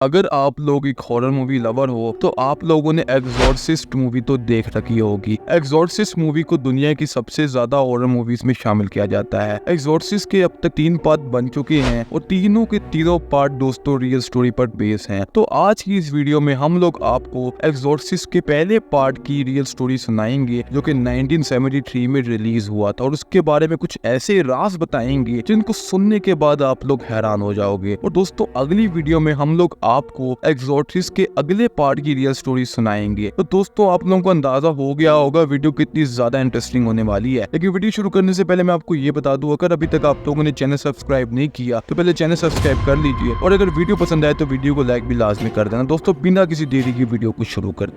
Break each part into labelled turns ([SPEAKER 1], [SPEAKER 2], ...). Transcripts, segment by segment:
[SPEAKER 1] अगर आप लोग एक हॉरर मूवी लवर हो तो आप लोगों ने एग्जॉर्सिस्ट मूवी तो देख रखी होगी। एग्जॉर्सिस्ट मूवी को दुनिया की सबसे ज्यादा हॉरर मूवीज में शामिल किया जाता है। एग्जॉर्सिस्ट के अब तक 3 पार्ट बन चुके हैं और तीनों के तीनों पार्ट दोस्तों रियल स्टोरी पर बेस हैं। तो आज की इस वीडियो में हम लोग आपको एग्जॉर्सिस्ट के पहले पार्ट की रियल स्टोरी सुनाएंगे जो कि 1973 में रिलीज हुआ था और उसके बारे में कुछ ऐसे राज बताएंगे जिनको सुनने के बाद आप लोग हैरान हो जाओगे। और दोस्तों अगली वीडियो में हम लोग आपको एग्जॉर्सिस्ट के अगले पार्ट की रियल स्टोरी सुनाएंगे। तो दोस्तों आप लोगों को अंदाजा हो गया होगा वीडियो कितनी ज्यादा इंटरेस्टिंग होने वाली है। लेकिन वीडियो शुरू करने से पहले मैं आपको ये बता दूं, अगर अभी तक आप लोगों ने चैनल सब्सक्राइब नहीं किया तो पहले चैनल सब्सक्राइब कर लीजिए और अगर वीडियो पसंद आए तो वीडियो को लाइक भी लाजमी कर देना। दोस्तों बिना किसी देरी की वीडियो को शुरू कर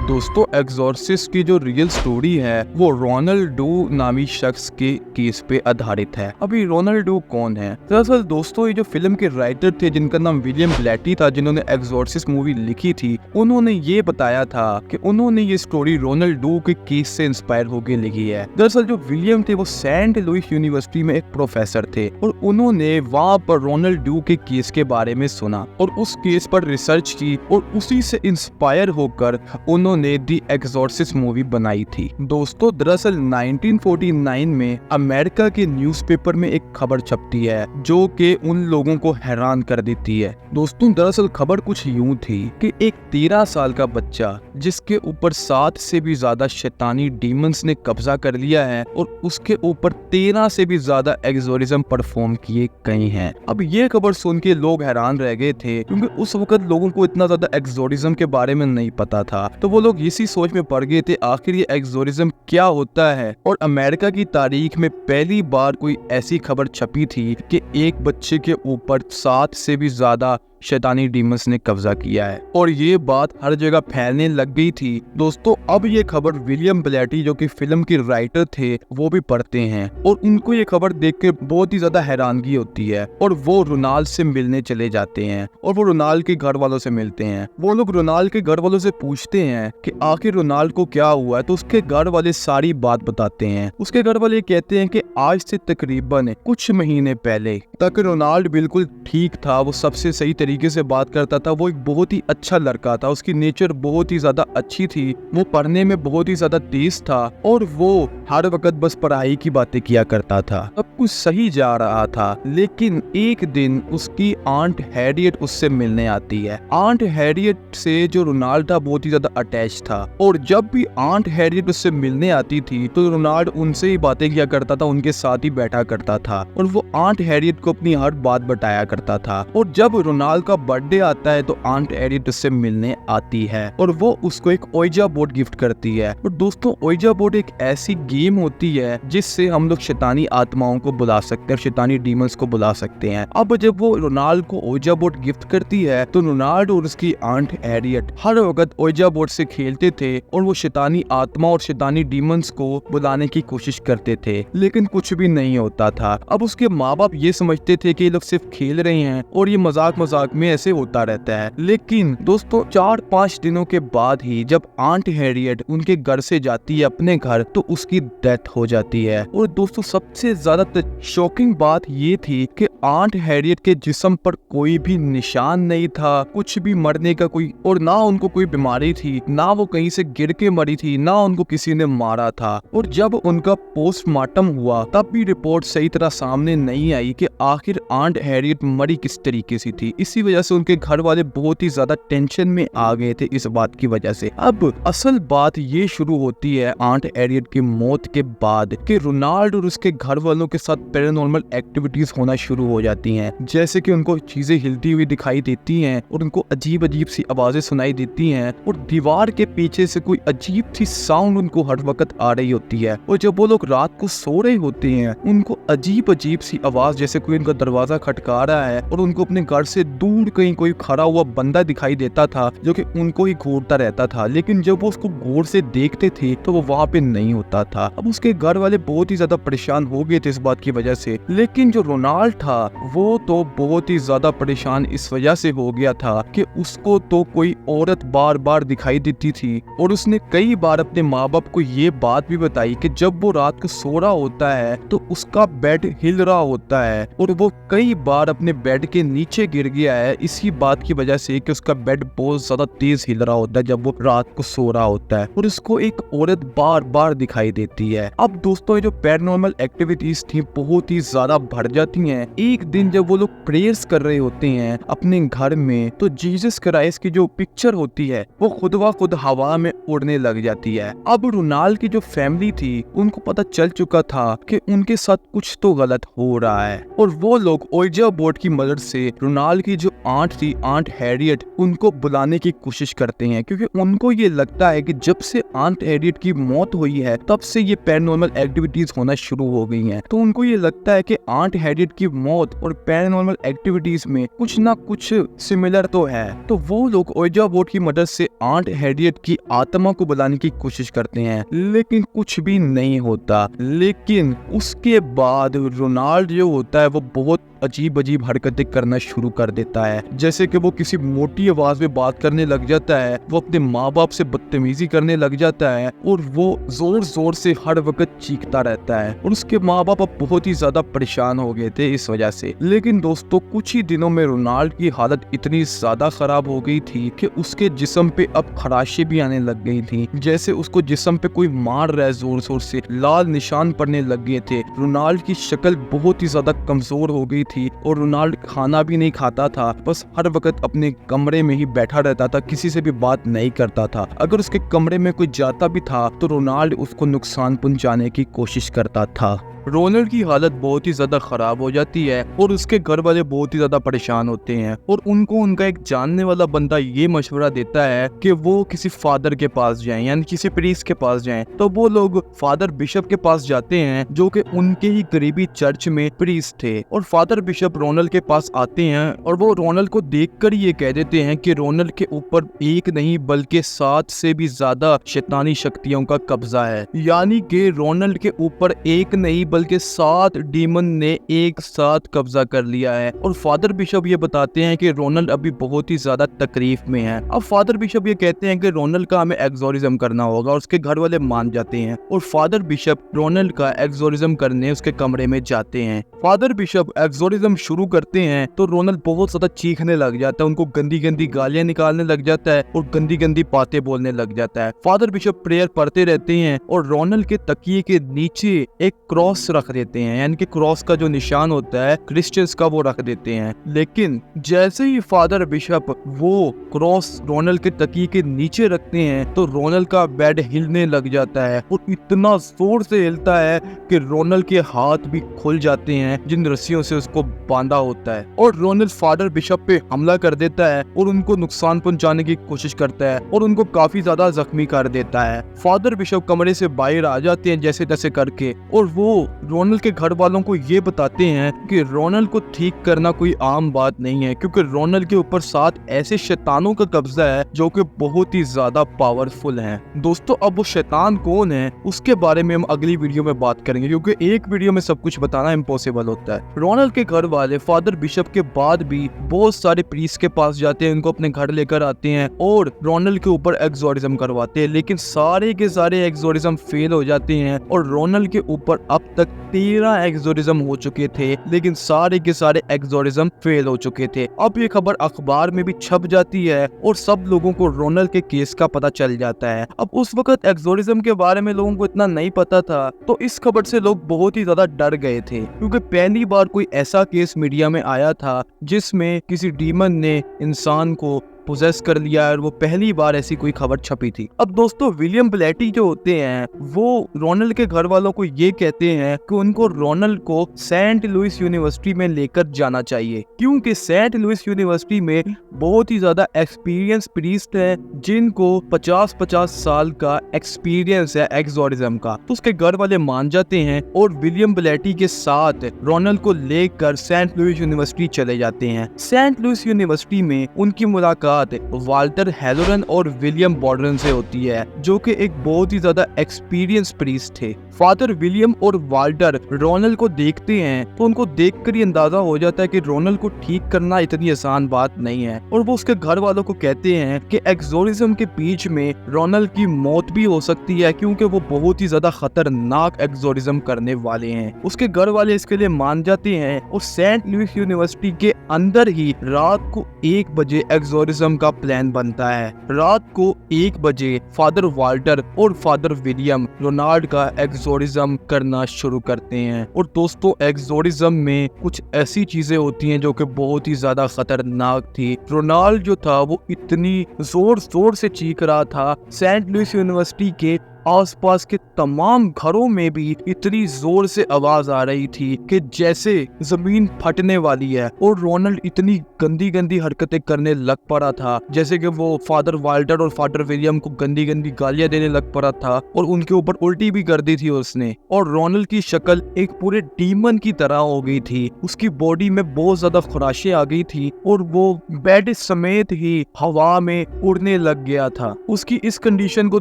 [SPEAKER 1] दोस्तों एग्जॉर्सिस्ट की जो रियल स्टोरी है वो रोनाल्ड डू नामी शख्स के केस पे आधारित है। अभी रोनाल्ड डू कौन है? दरअसल दोस्तों ये जो फिल्म के राइटर थे जिनका नाम विलियम ब्लैटी था, जिन्होंने एग्जॉर्सिस्ट मूवी लिखी थी, उन्होंने ये बताया था कि उन्होंने ये स्टोरी रोनाल्ड डू के केस से इंस्पायर होकर लिखी है। दरअसल जो विलियम थे वो सेंट लुइस यूनिवर्सिटी में एक प्रोफेसर थे और उन्होंने वहाँ पर रोनाल्ड डू के केस के बारे में सुना और उस केस पर रिसर्च की और उसी से इंस्पायर होकर उन्होंने दी एग्जॉर्सिस्ट मूवी बनाई थी। दोस्तों दरअसल 1949 में अमेरिका के न्यूज़पेपर में एक खबर छपती है जो कि उन लोगों को हैरान कर देती है। दोस्तों दरअसल खबर कुछ यूं थी कि एक 13 साल का बच्चा जिसके ऊपर 7 से भी ज्यादा शैतानी डीमंस ने कब्जा कर लिया है और उसके ऊपर 13 से भी ज्यादा एग्जोरिज्म परफॉर्म किए गए हैं। अब ये खबर सुन के लोग हैरान रह गए थे क्योंकि उस वक्त लोगों को इतना ज्यादा एग्जोरिज्म के बारे में नहीं पता था। तो वो लोग इसी सोच में पड़ गए थे आखिर ये एग्जोरिज्म क्या होता है। और अमेरिका की तारीख में पहली बार कोई ऐसी खबर छपी थी कि एक बच्चे के ऊपर 7 से भी ज्यादा शैतानी डीमंस ने कब्जा किया है और ये बात हर जगह फैलने लग गई थी। दोस्तों अब ये खबर विलियम ब्लैटी जो कि फिल्म के राइटर थे वो भी पढ़ते हैं और उनको ये खबर देख के बहुत ही ज्यादा हैरानगी होती है और वो रोनाल्ड से मिलने चले जाते हैं और वो रोनाल्ड के घर वालों से मिलते हैं। वो लोग रोनाल्ड के घर वालों से पूछते हैं कि आखिर रोनाल्ड को क्या हुआ है, तो उसके घर वाले सारी बात बताते हैं। उसके घर वाले कहते हैं कि आज से तकरीबन कुछ महीने पहले तक रोनाल्ड बिल्कुल ठीक था, वो सबसे सही तरीके से बात करता था, वो एक बहुत ही अच्छा लड़का था, उसकी नेचर बहुत ही ज्यादा अच्छी थी, वो पढ़ने में बहुत ही ज्यादा तेज था और वो हर वक्त बस पढ़ाई की बातें किया करता था। सब कुछ सही जा रहा था। लेकिन एक दिन उसकी आंट हैरियट उससे मिलने आती है। आंट हैरियट से जो रोनाल्ड था बहुत ही ज्यादा अटैच था और जब भी आंट हैरियट उससे मिलने आती थी तो रोनाल्ड उनसे ही बातें किया करता था, उनके साथ ही बैठा करता था और वो आंट हैरियट को अपनी हर बात बताया करता था। और जब रोनाल्ड का बर्थडे आता है तो आंट हैरियट उससे मिलने आती है और वो उसको एक ओइजा बोर्ड गिफ्ट करती है। और दोस्तों ओइजा बोर्ड एक ऐसी गेम होती है जिससे हम लोग शैतानी आत्माओं को बुला सकते हैं, शैतानी डीमंस को बुला सकते हैं। अब जब वो रोनाल्ड को ओइजा बोर्ड गिफ्ट करती है तो रोनाल्ड और उसकी आंट हैरियट हर वक्त ओइजा बोर्ड से खेलते थे और वो शैतानी आत्मा और शैतानी डीमंस को बुलाने की कोशिश करते थे, लेकिन कुछ भी नहीं होता था। अब उसके माँ बाप ये समझते थे कि ये लोग सिर्फ खेल रहे हैं और ये मजाक मजाक में ऐसे होता रहता है। लेकिन दोस्तों 4-5 दिनों के बाद ही जब आंट हैरियट उनके घर से जाती है अपने घर तो उसकी डेथ हो जाती है। और दोस्तों सबसे ज्यादा शॉकिंग बात ये थी कि आंट हैरियट के जिस्म पर कोई भी निशान नहीं था, कुछ भी मरने का कोई, और ना उनको कोई बीमारी थी, ना वो कहीं से गिर के मरी थी, ना उनको किसी ने मारा था। और जब उनका पोस्टमार्टम हुआ तब भी रिपोर्ट सही तरह सामने नहीं आई कि आखिर आंट हैरियट मरी किस तरीके से थी। इसी वजह से उनके घर वाले बहुत ही ज्यादा टेंशन में आ गए थे इस बात की वजह से। अब असल बात ये शुरू होती है आंट हैरियट की मौत के बाद कि रोनाल्ड और उसके घर वालों के साथ पैरानॉर्मल एक्टिविटीज होना शुरू हो जाती हैं, जैसे कि उनको चीजें हिलती हुई दिखाई देती हैं और उनको अजीब अजीब सी आवाजें सुनाई देती हैं और दीवार के पीछे से कोई अजीब सी साउंड उनको हर वक्त आ रही होती है। और जब वो लोग रात को सो रहे होते हैं उनको अजीब अजीब सी आवाज, जैसे कोई उनका दरवाजा खटका रहा है और उनको अपने घर से दूर कहीं कोई खड़ा हुआ बंदा दिखाई देता था जो कि उनको ही घूरता रहता था। लेकिन जब वो उसको गौर से देखते थे तो वो वहाँ पे नहीं होता था। अब उसके घर वाले बहुत ही ज्यादा परेशान हो गए थे इस बात की वजह से। लेकिन जो रोनाल्ड था वो तो बहुत ही ज्यादा परेशान इस वजह से हो गया था कि उसको तो कोई औरत बार बार दिखाई देती थी और उसने कई बार अपने माँ बाप को ये बात भी बताई कि जब वो रात को सो रहा होता है तो उसका बेड हिल रहा होता है और वो कई बार अपने बेड के नीचे गिर गया है इसी बात की वजह से कि उसका बेड बहुत ज्यादा तेज हिल रहा होता है जब वो रात को सो रहा होता है और उसको एक औरत बार बार दिखाई देती है। अब दोस्तों ये जो पैरानॉर्मल एक्टिविटीज थी बहुत ही ज्यादा बढ़ जाती हैं। एक दिन जब वो लोग प्रेयर्स कर रहे होते हैं अपने घर में तो जीसस क्राइस्ट की जो पिक्चर होती है वो खुद व खुद हवा में उड़ने लग जाती है। अब रोनाल्ड की जो फैमिली थी उनको पता चल चुका था कि उनके साथ कुछ तो गलत हो रहा है और वो लोग ओइजा बोर्ड की मदद से रोनाल्ड की जो आंट थी, आंट हैरियट, उनको बुलाने की कोशिश करते हैं क्योंकि उनको ये लगता है कि जब से आंट हैरियट की मौत हुई है तब से ये पैरानॉर्मल एक्टिविटीज होना शुरू हो गई हैं। तो उनको ये लगता है कि आंट हैरियट की मौत और पैरानॉर्मल एक्टिविटीज में कुछ ना कुछ सिमिलर तो है। तो वो लोग ओइजा बोर्ड की मदद से आंट हैरियट की आत्मा को बुलाने की कोशिश करते हैं लेकिन कुछ भी नहीं होता। लेकिन उसके बाद रोनाल्ड जो होता है वो बहुत अजीब अजीब हरकतें करना शुरू कर देता है, जैसे कि वो किसी मोटी आवाज में बात करने लग जाता है, वो अपने माँ बाप से बदतमीजी करने लग जाता है और वो जोर जोर से हर वक्त चीखता रहता है और उसके माँ बाप अब बहुत ही ज्यादा परेशान हो गए थे इस वजह से। लेकिन दोस्तों कुछ ही दिनों में रोनाल्ड की हालत इतनी ज्यादा खराब हो गई थी कि उसके जिस्म पे अब खराशें भी आने लग गई थी, जैसे उसको जिस्म पे कोई मार रहा है जोर जोर से, लाल निशान पड़ने लग गए थे। रोनाल्ड की शक्ल बहुत ही ज्यादा कमजोर हो गई थी और रोनाल्ड खाना भी नहीं खाता था, बस हर वक्त अपने कमरे में ही बैठा रहता था, किसी से भी बात नहीं करता था। अगर उसके कमरे में कोई जाता भी था तो रोनाल्ड उसको नुकसान पहुंचाने की कोशिश करता था। रोनाल्ड की हालत बहुत ही ज्यादा खराब हो जाती है और उसके घर वाले बहुत ही ज्यादा परेशान होते हैं और उनको उनका एक जानने वाला बंदा ये मशवरा देता है कि वो किसी फादर के पास जाएं, यानी किसी प्रीस्ट के पास जाएं। तो वो लोग फादर बिशप के पास जाते हैं जो कि उनके ही करीबी चर्च में प्रीस्ट थे और फादर बिशप रोनाल्ड के पास आते हैं और वो रोनाल्ड को देखकर ये कह देते हैं कि रोनाल्ड के ऊपर एक नहीं बल्कि 7 से भी ज्यादा शैतानी शक्तियों का कब्जा है, यानी कि रोनाल्ड के ऊपर एक नहीं बल्कि 7 डीमन ने एक साथ कब्जा कर लिया है। और फादर बिशप ये बताते हैं कि रोनाल्ड अभी बहुत ही ज्यादा तकलीफ में है। अब फादर बिशप ये कहते हैं कि रोनाल्ड का हमें एक्सोरिज्म करना होगा और उसके घर वाले मान जाते हैं और फादर बिशप रोनाल्ड का एक्सोरिज्म करने उसके कमरे में जाते हैं। फादर बिशप एक्सोरिज्म शुरू करते हैं तो रोनाल्ड बहुत ज्यादा चीखने लग जाता है, उनको गंदी गंदी गालियां निकालने लग जाता है और गंदी गंदी बातें बोलने लग जाता है। फादर बिशप प्रेयर पढ़ते रहते हैं और रोनाल्ड के तकिए के नीचे एक क्रॉस रख देते हैं, यानी कि क्रॉस का जो निशान होता है क्रिश्चियंस का वो रख देते हैं। लेकिन जैसे ही फादर बिशप वो क्रॉस रोनाल्ड के तकिए के नीचे रखते हैं तो रोनाल्ड का बेड हिलने लग जाता है और इतना जोर से हिलता है कि रोनाल्ड के हाथ भी खुल जाते हैं जिन रस्सियों से उसको बांधा होता है और रोनाल्ड फादर बिशप पे हमला कर देता है और उनको नुकसान पहुंचाने की कोशिश करता है और उनको काफी ज्यादा जख्मी कर देता है। फादर बिशप कमरे से बाहर आ जाते हैं जैसे तैसे करके और वो रोनाल्ड के घर वालों को ये बताते हैं कि रोनाल्ड को ठीक करना कोई आम बात नहीं है क्योंकि रोनाल्ड के ऊपर 7 ऐसे शैतानों का कब्जा है जो कि बहुत ही ज्यादा पावरफुल हैं। दोस्तों अब वो शैतान कौन है उसके बारे में हम अगली वीडियो में बात करेंगे क्योंकि एक वीडियो में सब कुछ बताना इम्पॉसिबल होता है। रोनाल्ड के घर वाले फादर बिशप के बाद भी बहुत सारे प्रीस्ट के पास जाते हैं, उनको अपने घर लेकर आते हैं और रोनाल्ड के ऊपर एक्सोरिज्म करवाते हैं, लेकिन सारे के सारे एक्सोरिज्म फेल हो जाते हैं और रोनाल्ड के ऊपर अब तक 13 एक्सोरिज्म हो चुके थे, लेकिन सारे के सारे एक्सोरिज्म फेल हो चुके थे। अब ये खबर अखबार में भी छप जाती है और सब लोगों को रोनाल्ड के केस का पता चल जाता है। अब उस वक्त एक्सोरिज्म के बारे में लोगों को इतना नहीं पता था तो इस खबर से लोग बहुत ही ज्यादा डर गए थे क्योंकि पहली बार कोई ऐसा केस मीडिया में आया था जिसमें किसी डीमन ने इंसान को पोजेस कर लिया और वो पहली बार ऐसी कोई खबर छपी थी। अब दोस्तों विलियम ब्लैटी जो होते हैं वो रोनाल्ड के घर वालों को ये कहते हैं कि उनको रोनाल्ड को सेंट लुइस यूनिवर्सिटी में लेकर जाना चाहिए क्योंकि सेंट लुइस यूनिवर्सिटी में बहुत ही ज्यादा एक्सपीरियंस प्रीस्ट है जिनको 50-50 साल का एक्सपीरियंस है एक्सोरिज्म का। तो उसके घर वाले मान जाते हैं और विलियम ब्लैटी के साथ रोनाल्ड को लेकर सेंट लुइस यूनिवर्सिटी चले जाते हैं। सेंट लुइस यूनिवर्सिटी में उनकी मुलाकात मुलाकात वाल्टर हेलोरन और विलियम बॉर्डन से होती है, जो कि एक बहुत ही ज्यादा एक्सपीरियंस प्रीस्ट थे। फादर विलियम और वाल्टर रोनल को देखते हैं तो उनको देखकर ही अंदाजा हो जाता है कि रोनल को ठीक करना इतनी आसान बात नहीं है, और वो उसके घर वालों को कहते हैं कि एक्सोरिज्म के बीच में रोनल की मौत भी हो सकती है, क्योंकि वो बहुत ही ज्यादा खतरनाक एक्सोरिज्म करने वाले हैं। उसके घर वाले इसके लिए मान जाते हैं और सेंट लुइस यूनिवर्सिटी के अंदर ही रात को 1 बजे एक्सोरिज्म का प्लान बनता है। रात को 1 बजे फादर वाल्टर और फादर विलियम रोनाल्ड का एक्सोरिज्म करना शुरू करते हैं। और दोस्तों, एक्सोरिज्म में कुछ ऐसी चीजें होती हैं जो कि बहुत ही ज्यादा खतरनाक थी। रोनाल्ड जो था वो इतनी जोर जोर से चीख रहा था, सेंट लुइस यूनिवर्सिटी के आसपास के तमाम घरों में भी इतनी जोर से आवाज आ रही थी कि जैसे जमीन फटने वाली है। और रोनाल्ड इतनी गंदी गंदी हरकतें करने लग पड़ा था, जैसे कि वो फादर वाल्टर और फादर विलियम को गंदी गंदी गालियां देने लग पड़ा था और उनके ऊपर उल्टी भी कर दी थी उसने। और रोनाल्ड की शक्ल एक पूरे डीमन की तरह हो गई थी, उसकी बॉडी में बहुत ज्यादा खुराशें आ गई थी और वो बेड समेत ही हवा में उड़ने लग गया था। उसकी इस कंडीशन को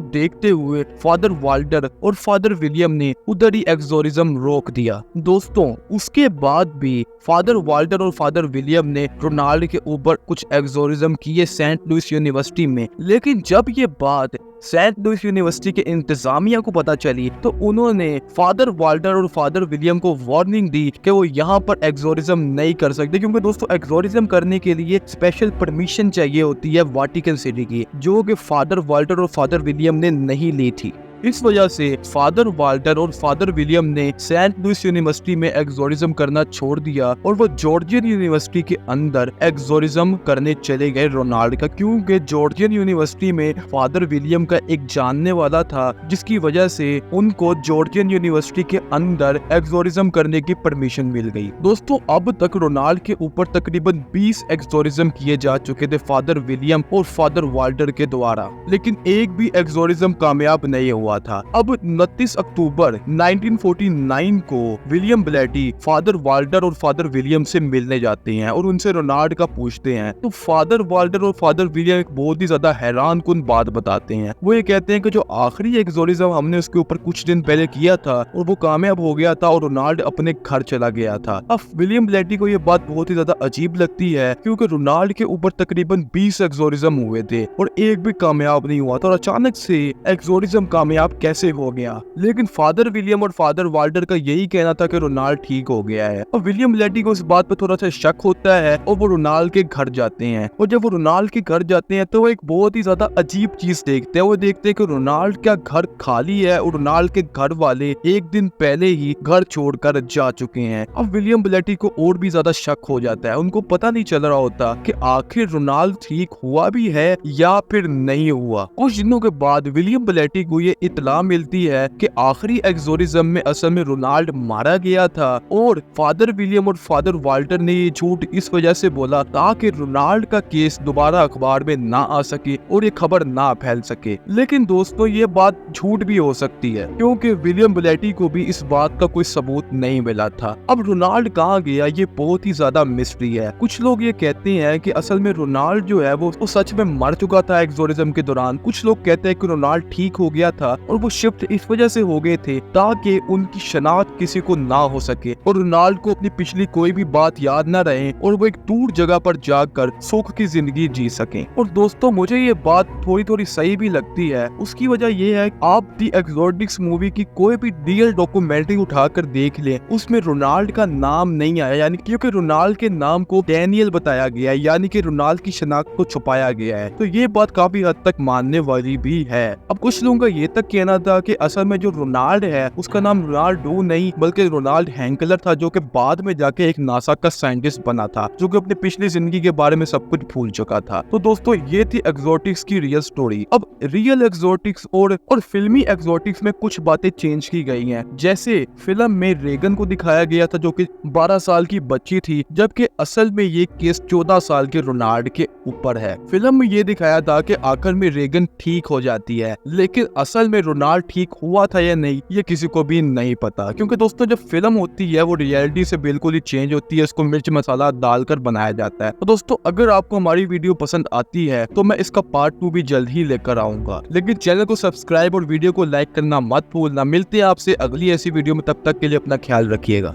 [SPEAKER 1] देखते हुए फादर वाल्टर और फादर विलियम ने उधर ही एक्सोरिज्म रोक दिया। दोस्तों, उसके बाद भी फादर वाल्टर और फादर विलियम ने रोनाल्ड के ऊपर कुछ एक्सोरिज्म किए सेंट लुइस यूनिवर्सिटी में, लेकिन जब ये बात सेंट लुइस यूनिवर्सिटी के इंतजामिया को पता चली तो उन्होंने फादर वाल्टर और फादर विलियम को वार्निंग दी कि वो यहाँ पर एक्सोरिज्म नहीं कर सकते, क्योंकि दोस्तों एक्सोरिज्म करने के लिए स्पेशल परमिशन चाहिए होती है वाटिकन सिटी की, जो कि फादर वाल्टर और फादर विलियम ने नहीं ली थी। इस वजह से फादर वाल्टर और फादर विलियम ने सेंट लुइस यूनिवर्सिटी में एक्सोरिज्म करना छोड़ दिया और वो जॉर्जियन यूनिवर्सिटी के अंदर एक्सोरिज्म करने चले गए रोनाल्ड का, क्योंकि जॉर्जियन यूनिवर्सिटी में फादर विलियम का एक जानने वाला था, जिसकी वजह से उनको जॉर्जियन यूनिवर्सिटी के अंदर एक्सोरिज्म करने की परमिशन मिल गई। दोस्तों, अब तक रोनाल्ड के ऊपर तकरीबन 20 एक्सोरिज्म किए जा चुके थे फादर विलियम और फादर वाल्टर के द्वारा, लेकिन एक भी एक्सोरिज्म कामयाब नहीं हुआ था। अब 29 अक्टूबर 1949 को विलियम ब्लैटी फादर वाल्टर और फादर विलियम से मिलने जाते हैं और उनसे रोनाल्ड का पूछते हैं। तो फादर वाल्टर और फादर विलियम एक बहुत ही ज्यादा हैरान कुन बात बताते हैं। वो ये कहते हैं कि जो आखिरी एक्सोरिज्म हमने उसके ऊपर कुछ दिन पहले किया था और वो कामयाब हो गया था और रोनाल्ड अपने घर चला गया था। अब विलियम ब्लैटी को ये बात बहुत ही ज्यादा अजीब लगती है, क्योंकि रोनाल्ड के ऊपर तकरीबन 20 एक्सोरिज्म हुए थे और एक भी कामयाब नहीं हुआ था, और अचानक से एक्सोरिज्म कामयाब कैसे हो गया। लेकिन फादर विलियम और फादर वाल्टर का यही कहना था कि रोनाल्ड ठीक हो गया है। और विलियम ब्लैटी को इस बात पर थोड़ा सा शक होता है और वो रोनाल्ड के घर जाते हैं। और जब वो रोनाल्ड के घर जाते हैं तो वो एक बहुत ही ज्यादा अजीब चीज देखते हैं। वो देखते हैं कि रोनाल्ड का घर खाली है और रोनाल्ड के घर वाले एक दिन पहले ही घर छोड़कर जा चुके हैं। अब विलियम ब्लैटी को और भी ज्यादा शक हो जाता है। उनको पता नहीं चल रहा होता कि आखिर रोनाल्ड ठीक हुआ भी है या फिर नहीं हुआ। कुछ दिनों के बाद विलियम ब्लैटी को ये इतला मिलती है कि आखिरी एक्सोरिज्म में असल में रोनाल्ड मारा गया था और फादर विलियम और फादर वाल्टर ने ये झूठ इस वजह से बोला ताकि रोनाल्ड का केस दोबारा अखबार में ना आ सके और ये खबर ना फैल सके। लेकिन दोस्तों, ये बात झूठ भी हो सकती है, क्योंकि विलियम ब्लैटी को भी इस बात का कोई सबूत नहीं मिला था। अब रोनाल्ड कहाँ गया, ये बहुत ही ज्यादा मिस्ट्री है। कुछ लोग ये कहते हैं कि असल में रोनाल्ड जो है वो सच में मर चुका था एक्सोरिज्म के दौरान। कुछ लोग कहते हैं कि रोनाल्ड ठीक हो गया था और वो शिफ्ट इस वजह से हो गए थे ताकि उनकी शनाख्त किसी को ना हो सके और रोनाल्ड को अपनी पिछली कोई भी बात याद ना रहे और वो एक दूर जगह पर जाकर सुख की जिंदगी जी सके। और दोस्तों, मुझे ये बात थोड़ी थोड़ी सही भी लगती है। उसकी वजह ये है कि आप दी एक्सोर्सिस्ट मूवी की कोई भी रियल डॉक्यूमेंट्री उठाकर देख लें, उसमें रोनाल्ड का नाम नहीं आया, यानी क्योंकि रोनाल्ड के नाम को डैनियल बताया गया है, यानी कि रोनाल्ड की शनाख्त को छुपाया गया है। तो ये बात काफी हद तक मानने वाली भी है। अब कुछ लोगों का ये तक कहना था कि असल में जो रोनाल्ड है उसका नाम रोनाल्डो नहीं बल्कि रोनाल्ड हैंकलर था, जो कि बाद में जाके एक नासा का साइंटिस्ट बना था, जो कि अपनी पिछली जिंदगी के बारे में सब कुछ भूल चुका था। तो दोस्तों, ये थी एक्सोटिक्स की रियल स्टोरी। अब रियल एक्सोटिक्स और फिल्मी एक्सोटिक्स में कुछ बातें चेंज की गई हैं। जैसे फिल्म में रेगन को दिखाया गया था जो कि 12 साल की बच्ची थी, जबकि असल में ये केस 14 साल के रोनाल्ड के ऊपर है। फिल्म में ये दिखाया था कि आखिर में रेगन ठीक हो जाती है, लेकिन असल में में रोनाल्ड ठीक हुआ था या नहीं, ये किसी को भी नहीं पता, क्योंकि दोस्तों जब फिल्म होती है वो रियलिटी से बिल्कुल ही चेंज होती है, इसको मिर्च मसाला डालकर बनाया जाता है। तो दोस्तों अगर आपको हमारी वीडियो पसंद आती है तो मैं इसका पार्ट 2 भी जल्द ही लेकर आऊंगा, लेकिन चैनल को सब्सक्राइब और वीडियो को लाइक करना मत भूलना। मिलते हैं आपसे अगली ऐसी वीडियो में, तब तक के लिए अपना ख्याल रखिएगा।